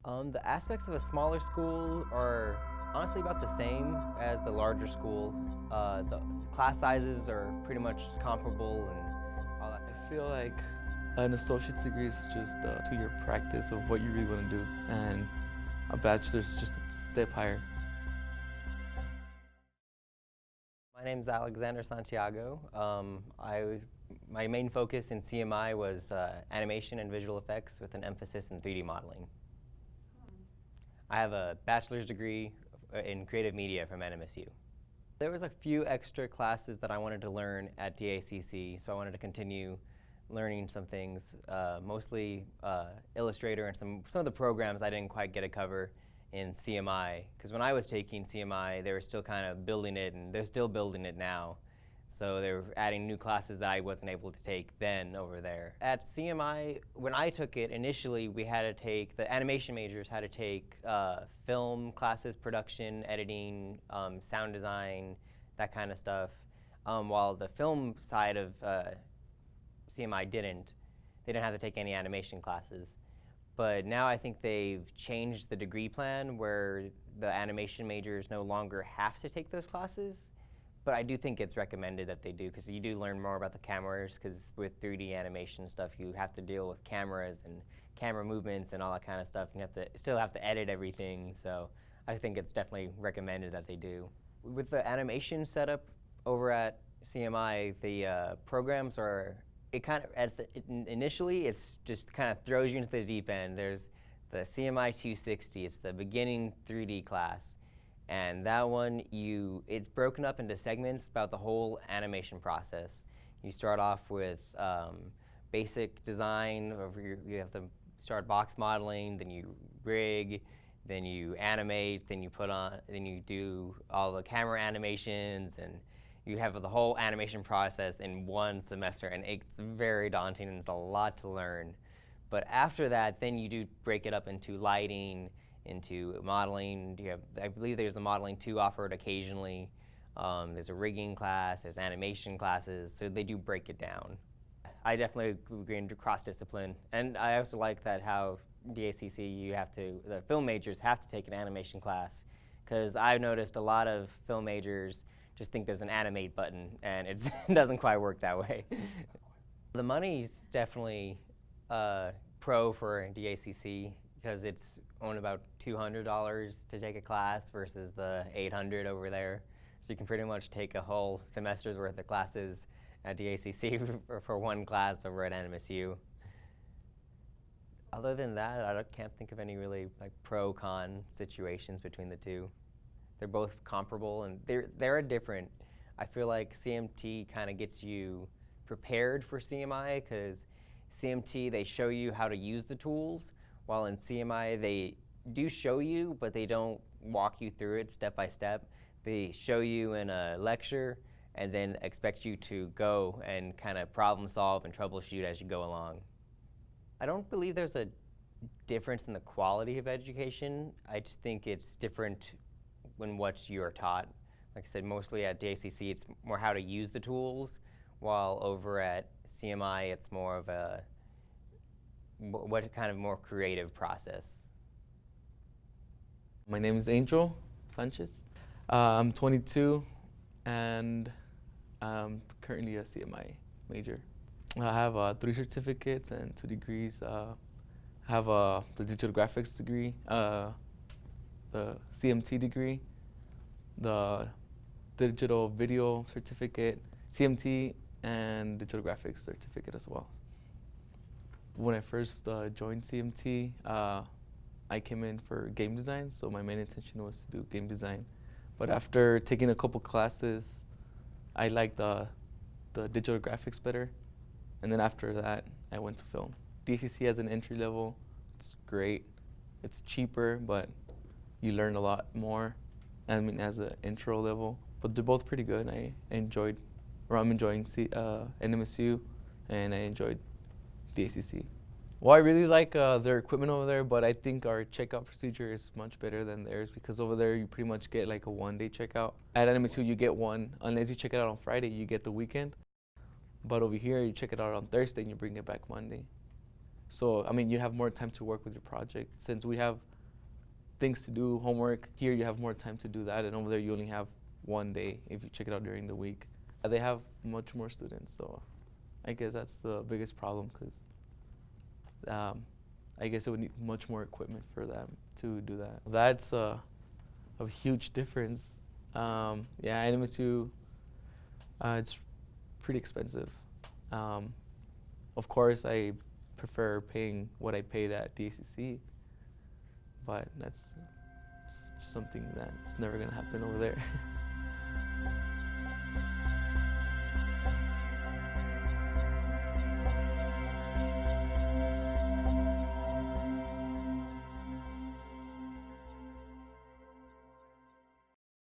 The aspects of a smaller school are honestly about the same as the larger school. The class sizes are pretty much comparable and all that. I feel like an associate's degree is just a 2-year practice of what you really want to do, and a bachelor's is just a step higher. My name is Alexander Santiago. My main focus in CMI was animation and visual effects with an emphasis in 3D modeling. I have a bachelor's degree in creative media from NMSU. There was a few extra classes that I wanted to learn at DACC, so I wanted to continue learning some things, mostly Illustrator and some of the programs I didn't quite get to cover in CMI, because when I was taking CMI, they were still kind of building it, and they're still building it now. So they were adding new classes that I wasn't able to take then over there. At CMI, when I took it, initially we had to take, the animation majors had to take film classes, production, editing, sound design, that kind of stuff, while the film side of CMI didn't. They didn't have to take any animation classes. But now I think they've changed the degree plan where the animation majors no longer have to take those classes. But I do think it's recommended that they do, because you do learn more about the cameras, because with 3D animation stuff, you have to deal with cameras and camera movements and all that kind of stuff. You still have to edit everything, so I think it's definitely recommended that they do. With the animation setup over at CMI, the programs are, initially, it's just kind of throws you into the deep end. There's the CMI 260, it's the beginning 3D class. And that one, it's broken up into segments about the whole animation process. You start off with basic design, you have to start box modeling, then you rig, then you animate, then you do all the camera animations, and you have the whole animation process in one semester, and it's very daunting and it's a lot to learn. But after that, then you do break it up into lighting, into modeling. I believe there's a modeling 2 offered occasionally. There's a rigging class, there's animation classes, so they do break it down. I definitely agree into cross-discipline, and I also like that how DACC, the film majors have to take an animation class, because I've noticed a lot of film majors just think there's an animate button, and it doesn't quite work that way. The money's definitely pro for DACC, because it's only about $200 to take a class versus the $800 over there. So you can pretty much take a whole semester's worth of classes at DACC for one class over at NMSU. Other than that, I can't think of any really pro-con situations between the two. They're both comparable, and they're different. I feel like CMT kind of gets you prepared for CMI, because CMT, they show you how to use the tools, while in CMI, they do show you, but they don't walk you through it step by step. They show you in a lecture and then expect you to go and kind of problem solve and troubleshoot as you go along. I don't believe there's a difference in the quality of education. I just think it's different when what you're taught. Like I said, mostly at DACC, it's more how to use the tools, while over at CMI, it's more of a more creative process. My name is Angel Sanchez. I'm 22, and I'm currently a CMI major. I have 3 certificates and 2 degrees. I have the digital graphics degree, the CMT degree, the digital video certificate, CMT, and digital graphics certificate as well. When I first joined CMT, I came in for game design, so my main intention was to do game design. But after taking a couple classes, I liked the digital graphics better. And then after that, I went to film. DACC has an entry level. It's great. It's cheaper, but you learn a lot more. I mean, as an intro level. But they're both pretty good. I'm enjoying NMSU, and I enjoyed DACC. Well, I really like their equipment over there, but I think our checkout procedure is much better than theirs, because over there you pretty much get like a 1-day checkout. At NMSU you get one, unless you check it out on Friday, you get the weekend. But over here you check it out on Thursday and you bring it back Monday. So, I mean, you have more time to work with your project. Since we have things to do, homework. Here you have more time to do that, and over there you only have one day if you check it out during the week. They have much more students, so I guess that's the biggest problem, because I guess it would need much more equipment for them to do that. That's a huge difference. Yeah, Anima 2, it's pretty expensive. Of course, I prefer paying what I paid at DACC, but that's something that's never gonna happen over there.